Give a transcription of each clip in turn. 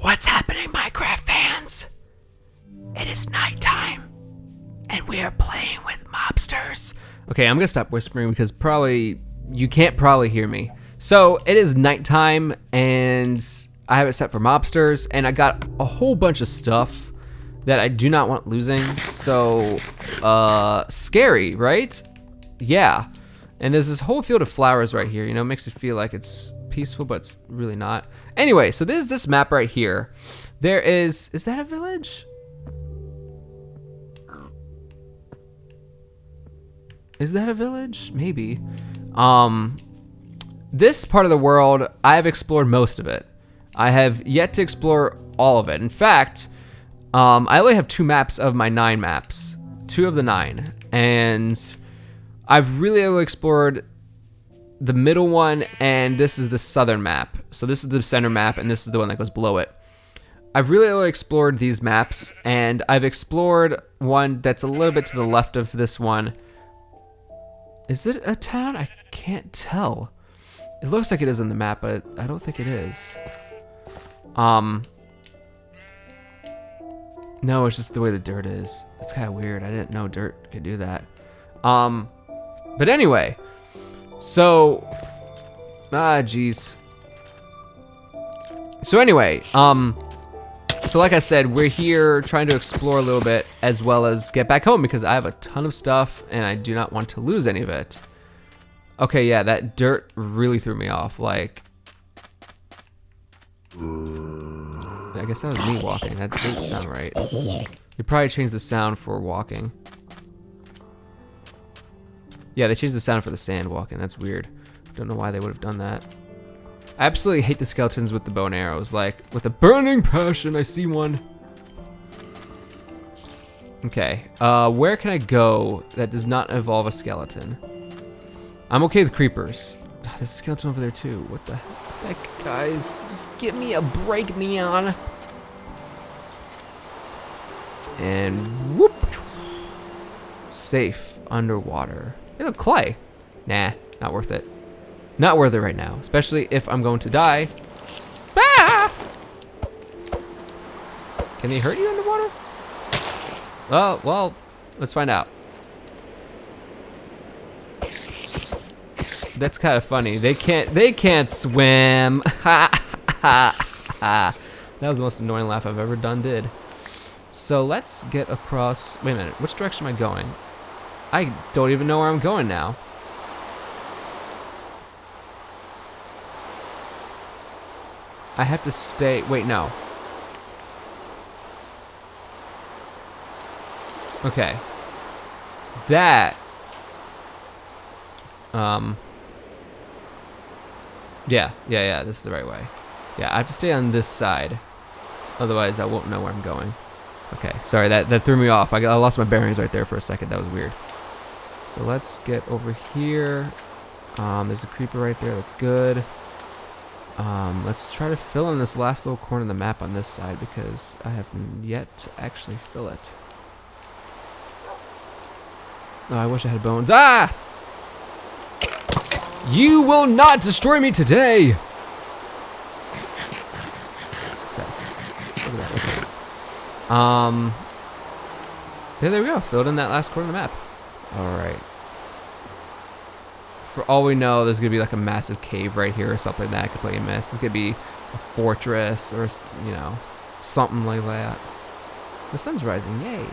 What's happening, Minecraft fans? It is nighttime, and we are playing with mobsters. Okay, I'm gonna stop whispering because you can't hear me. So it is nighttime, and I have it set for mobsters, and I got a whole bunch of stuff that I do not want losing. So, scary, right? Yeah. And there's this whole field of flowers right here. You know, it makes it feel like it's peaceful, but it's really not. Anyway, so there's this map right here. There is that a village? Is that a village? Maybe. This part of the world, I've explored most of it. I have yet to explore all of it. In fact, I only have 2 maps of my 9 maps. 2 of the 9. And I've really only explored the middle one, and this is the southern map. So this is the center map, and this is the one that goes below it. I've really only explored these maps, and I've explored one that's a little bit to the left of this one. Is it a town? I can't tell. It looks like it is in the map, but I don't think it is. No, it's just the way the dirt is. It's kind of weird. I didn't know dirt could do that. But anyway, so, geez. So anyway, so like I said, we're here trying to explore a little bit as well as get back home because I have a ton of stuff and I do not want to lose any of it. Okay, yeah, that dirt really threw me off. Like, I guess that was me walking. That didn't sound right. They probably changed the sound for walking. Yeah, they changed the sound for the sand walking. That's weird. Don't know why they would have done that. I absolutely hate the skeletons with the bow and arrows. Like, with a burning passion, I see one. Okay, where can I go that does not involve a skeleton? I'm okay with creepers. Oh, there's a skeleton over there too. What the heck, guys? Just give me a break, Neon. And whoop. Safe underwater. Hey, look, clay. Nah, not worth it. Not worth it right now, especially if I'm going to die. Ah! Can they hurt you in the water? Oh, well, let's find out. That's kind of funny. They can't swim. Ha ha ha. That was the most annoying laugh I've ever did. So let's get across. Wait a minute. Which direction am I going? I don't even know where I'm going now. I have to stay. Wait, no. Okay. That. Yeah, this is the right way. Yeah, I have to stay on this side. Otherwise, I won't know where I'm going. Okay, sorry, that threw me off. I lost my bearings right there for a second. That was weird. So let's get over here. There's a creeper right there. That's good. Let's try to fill in this last little corner of the map on this side because I have yet to actually fill it. Oh, I wish I had bones. Ah! You will not destroy me today! Success. Look at that, look at that. Yeah, there we go. Filled in that last corner of the map. Alright. For all we know, there's gonna be like a massive cave right here or something that I completely missed. There's gonna be a fortress or, you know, something like that. The sun's rising, yay.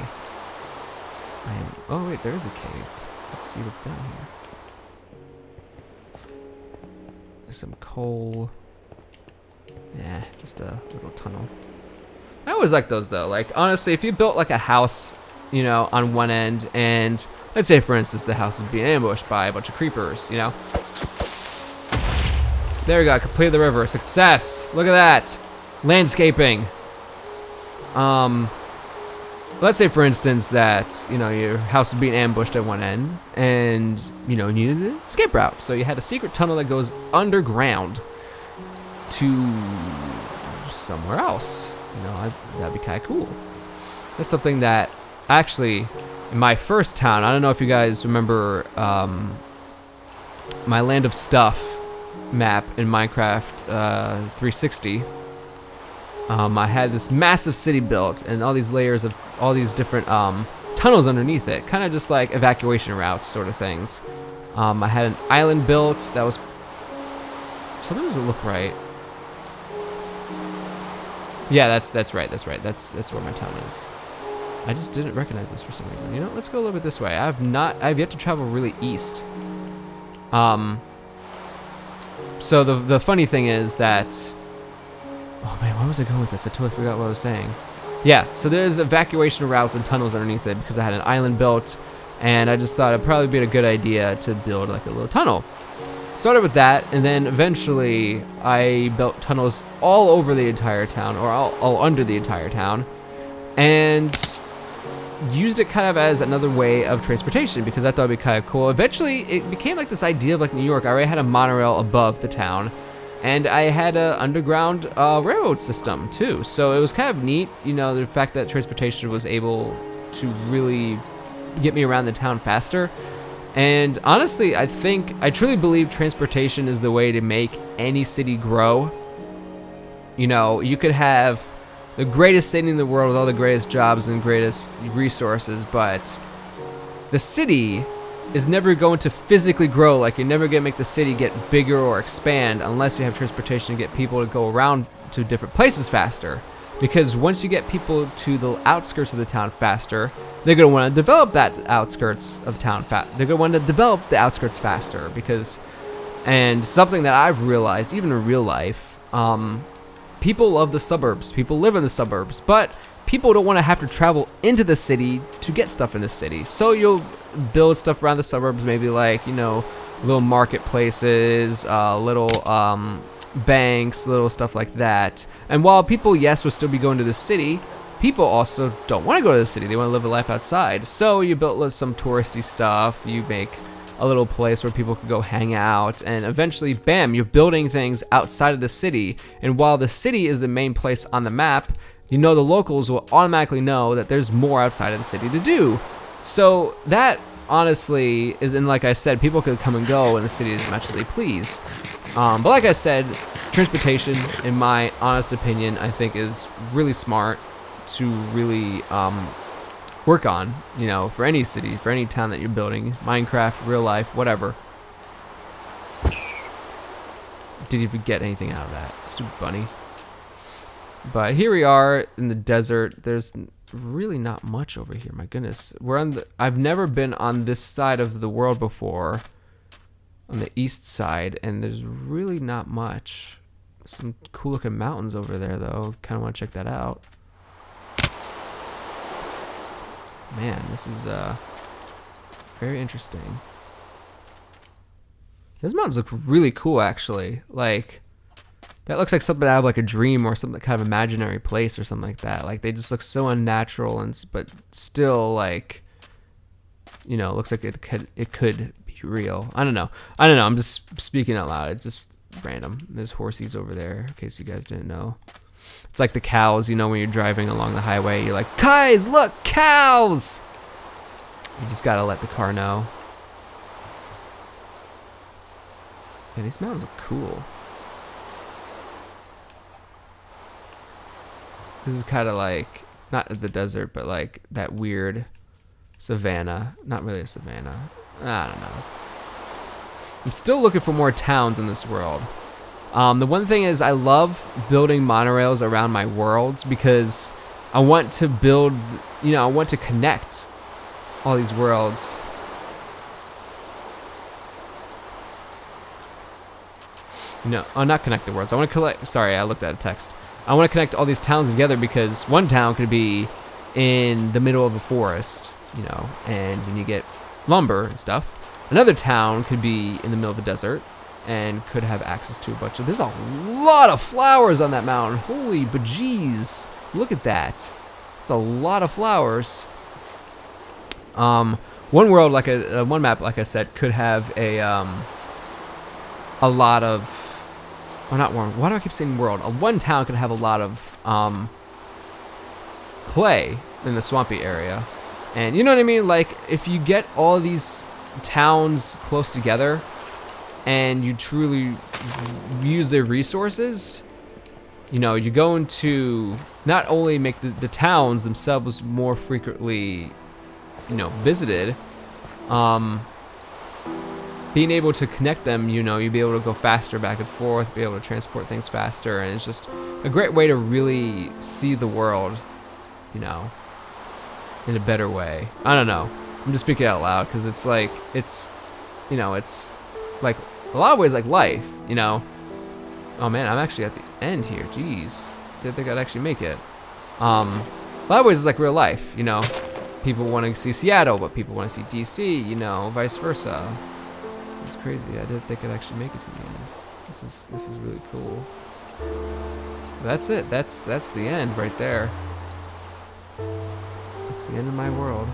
Oh wait, there is a cave. Let's see what's down here. There's some coal. Yeah, just a little tunnel. I always like those though. Like, honestly, if you built like a house, you know, on one end, and let's say for instance the house is being ambushed by a bunch of creepers, you know. There we go, completed the river. Success! Look at that. Landscaping. Let's say for instance that, you know, your house was being ambushed at one end and, you know, you needed an escape route. So you had a secret tunnel that goes underground to somewhere else. You know, that'd be kind of cool. That's something that actually in my first town, I don't know if you guys remember my Land of Stuff map in Minecraft 360. I had this massive city built and all these layers of all these different tunnels underneath it, kind of just like evacuation routes sort of things. I had an island built that was... Something doesn't look right. Yeah, that's right. That's where my town is. I just didn't recognize this for some reason. You know, let's go a little bit this way. I've yet to travel really east. So the funny thing is that... Oh man, where was I going with this? I totally forgot what I was saying. Yeah, so there's evacuation routes and tunnels underneath it because I had an island built, and I just thought it'd probably be a good idea to build like a little tunnel. Started with that, and then eventually I built tunnels all over the entire town, or all under the entire town, and used it kind of as another way of transportation because I thought it'd be kind of cool. Eventually, it became like this idea of like New York. I already had a monorail above the town, and I had an underground railroad system too. So it was kind of neat, you know, the fact that transportation was able to really get me around the town faster. And honestly, I truly believe transportation is the way to make any city grow. You know, you could have the greatest city in the world with all the greatest jobs and greatest resources, but the city is never going to physically grow. Like, you're never going to make the city get bigger or expand unless you have transportation to get people to go around to different places faster. Because once you get people to the outskirts of the town faster, they're going to want to develop that outskirts of town they're going to want to develop the outskirts faster because, and something that I've realized, even in real life, people love the suburbs. People live in the suburbs, but people don't want to have to travel into the city to get stuff in the city. So you'll build stuff around the suburbs, maybe like, you know, little marketplaces, little banks, little stuff like that. And while people, yes, will still be going to the city, people also don't want to go to the city. They want to live a life outside. So you built some touristy stuff. You make a little place where people could go hang out, and eventually, bam, you're building things outside of the city. And while the city is the main place on the map, you know, the locals will automatically know that there's more outside of the city to do. So that honestly is, and like I said, people could come and go in the city as much as they please. But like I said, transportation, in my honest opinion, I think is really smart to really work on, you know, for any city, for any town that you're building, Minecraft, real life, whatever. Didn't even get anything out of that, stupid bunny. But here we are in the desert. There's really not much over here. My goodness, I've never been on this side of the world before, on the east side, and there's really not much. Some cool looking mountains over there though. Kind of want to check that out. Man, this is very interesting. Those mountains look really cool, actually. Like, that looks like something out of like a dream or some kind of imaginary place or something like that. Like, they just look so unnatural, but still, like, you know, it looks like it could be real. I don't know. I'm just speaking out loud. It's just random. There's horsies over there, in case you guys didn't know. It's like the cows, you know, when you're driving along the highway, you're like, guys, look, cows! You just gotta let the car know. Yeah, these mountains are cool. This is kind of like, not the desert, but like that weird savanna. Not really a savanna. I don't know. I'm still looking for more towns in this world. The one thing is I love building monorails around my worlds because I want to build, you know, I want to connect all these worlds. No, not connect the worlds. I want to collect, sorry, I looked at a text. I want to connect all these towns together because one town could be in the middle of a forest, you know, and you get lumber and stuff. Another town could be in the middle of a desert and could have access to a bunch of... There's a lot of flowers on that mountain. Holy bejeez. Look at that. It's a lot of flowers. One world, like one map, like I said, could have a lot of... Oh, not one. Why do I keep saying world? One town could have a lot of clay in the swampy area. And you know what I mean? Like, if you get all these towns close together and you truly use their resources, you know, you're going to not only make the towns themselves more frequently, you know, visited, being able to connect them, you know, you'll be able to go faster back and forth, be able to transport things faster, and it's just a great way to really see the world, you know, in a better way. I don't know. I'm just speaking out loud because it's like, it's, you know, it's like a lot of ways like life, you know. Oh man, I'm actually at the end here. Jeez, didn't think I'd actually make it. A lot of ways it's like real life, you know. People want to see Seattle, but people want to see DC, you know, vice versa. It's crazy. I didn't think I'd actually make it to the end. This is really cool. But that's it. That's the end right there. That's the end of my world.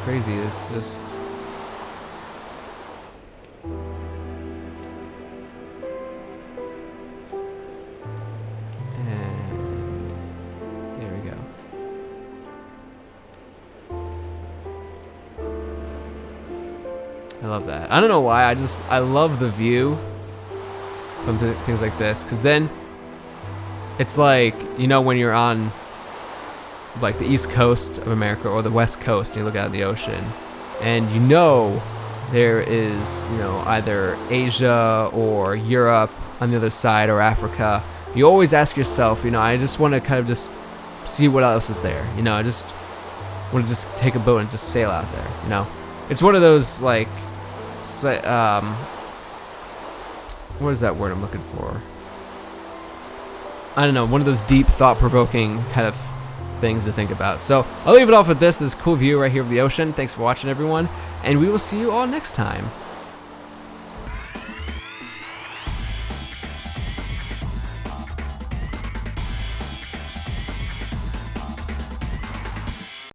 Crazy. It's just. And there we go. I love that. I don't know why. I love the view from things like this, because then it's like, you know, when you're on like the East Coast of America or the West Coast, and you look out at the ocean, and you know there is, you know, either Asia or Europe on the other side or Africa. You always ask yourself, you know, I just want to kind of just see what else is there. You know, I just want to just take a boat and just sail out there. You know, it's one of those like. What is that word I'm looking for? I don't know, one of those deep, thought-provoking kind of things to think about. So I'll leave it off with this cool view right here of the ocean. Thanks for watching, everyone, and we will see you all next time.